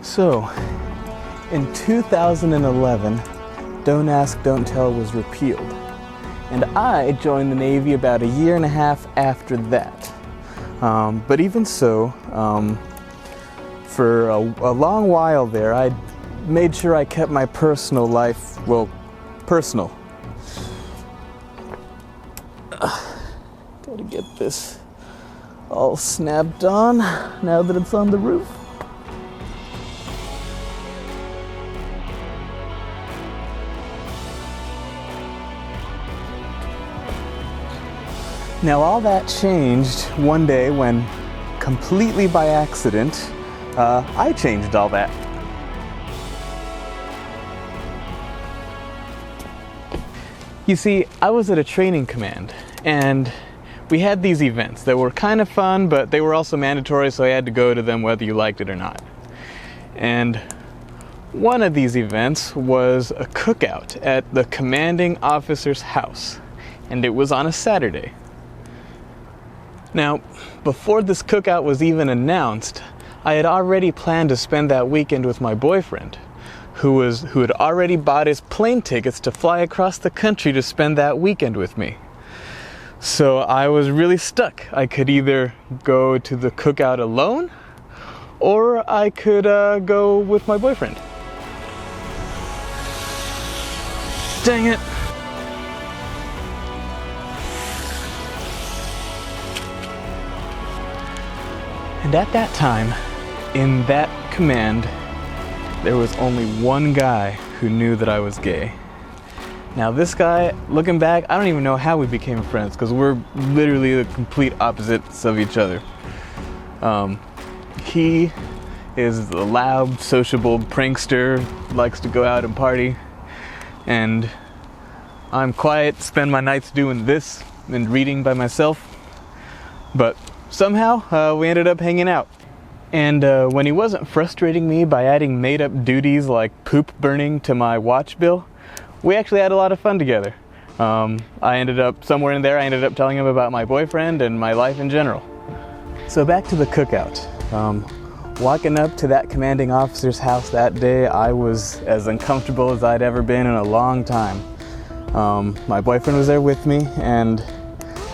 So, in 2011, Don't Ask, Don't Tell was repealed. And I joined the Navy about a year and a half after that. But even so, for a long while there, I made sure I kept my personal life, personal. Gotta get this all snapped on now that it's on the roof. Now all that changed one day when, completely by accident, I changed all that. You see, I was at a training command, and we had these events that were kind of fun, but they were also mandatory, so I had to go to them whether you liked it or not. And one of these events was a cookout at the commanding officer's house, and it was on a Saturday. Now, before this cookout was even announced, I had already planned to spend that weekend with my boyfriend, who had already bought his plane tickets to fly across the country to spend that weekend with me. So I was really stuck. I could either go to the cookout alone, or I could go with my boyfriend. Dang it! And at that time, in that command, there was only one guy who knew that I was gay. Now this guy, looking back, I don't even know how we became friends, because we're literally the complete opposites of each other. He is the loud, sociable prankster, likes to go out and party, and I'm quiet, spend my nights doing this and reading by myself. But somehow, we ended up hanging out. And when he wasn't frustrating me by adding made-up duties like poop burning to my watch bill, we actually had a lot of fun together. I ended up telling him about my boyfriend and my life in general. So back to the cookout. Walking up to that commanding officer's house that day, I was as uncomfortable as I'd ever been in a long time. My boyfriend was there with me, and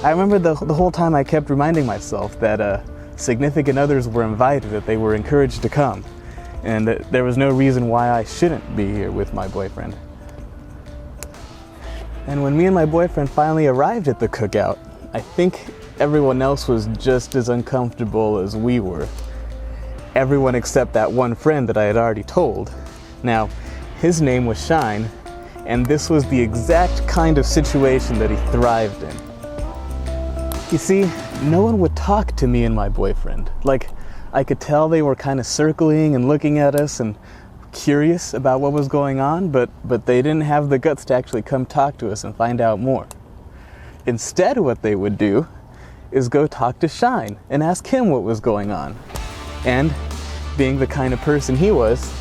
I remember the whole time I kept reminding myself that significant others were invited, that they were encouraged to come, and that there was no reason why I shouldn't be here with my boyfriend. And when me and my boyfriend finally arrived at the cookout, I think everyone else was just as uncomfortable as we were. Everyone except that one friend that I had already told. Now, his name was Shine, and this was the exact kind of situation that he thrived in. You see, no one would talk to me and my boyfriend. Like, I could tell they were kind of circling and looking at us and curious about what was going on, but they didn't have the guts to actually come talk to us and find out more. Instead, what they would do is go talk to Shine and ask him what was going on. And, being the kind of person he was,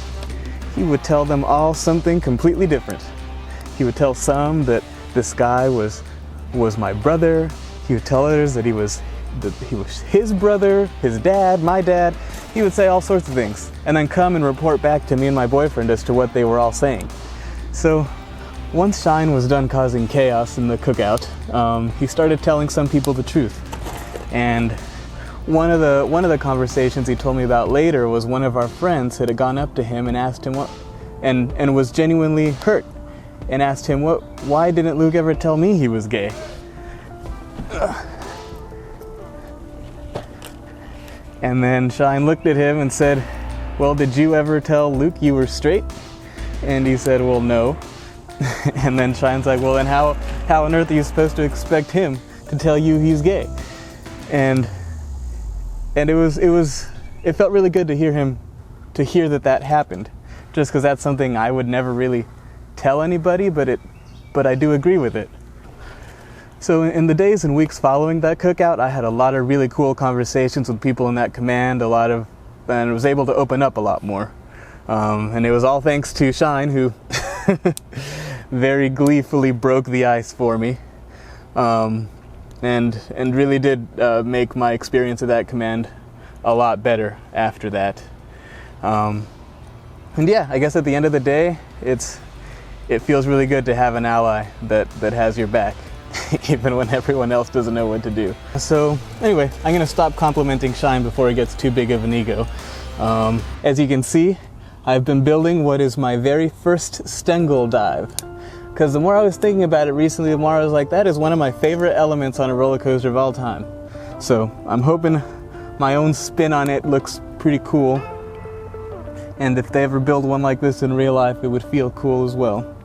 he would tell them all something completely different. He would tell some that this guy was my brother. He would tell others that he was his brother, his dad, my dad. He would say all sorts of things, and then come and report back to me and my boyfriend as to what they were all saying. So, once Shine was done causing chaos in the cookout, he started telling some people the truth. And one of the conversations he told me about later was one of our friends had gone up to him and asked him and was genuinely hurt, and asked him why didn't Luke ever tell me he was gay? And then Shine looked at him and said, well, did you ever tell Luke you were straight? And he said, well, no. And then Shine's like, well, then how on earth are you supposed to expect him to tell you he's gay? And it felt really good to hear that happened, just because that's something I would never really tell anybody, but I do agree with it. So in the days and weeks following that cookout, I had a lot of really cool conversations with people in that command, and was able to open up a lot more. And it was all thanks to Shine, who very gleefully broke the ice for me, and really did make my experience of that command a lot better after that. And yeah, I guess at the end of the day, it feels really good to have an ally that has your back, even when everyone else doesn't know what to do. So anyway, I'm gonna stop complimenting Shine before it gets too big of an ego. As you can see, I've been building what is my very first Stengel dive. Because the more I was thinking about it recently, the more I was like, that is one of my favorite elements on a roller coaster of all time. So I'm hoping my own spin on it looks pretty cool. And if they ever build one like this in real life, it would feel cool as well.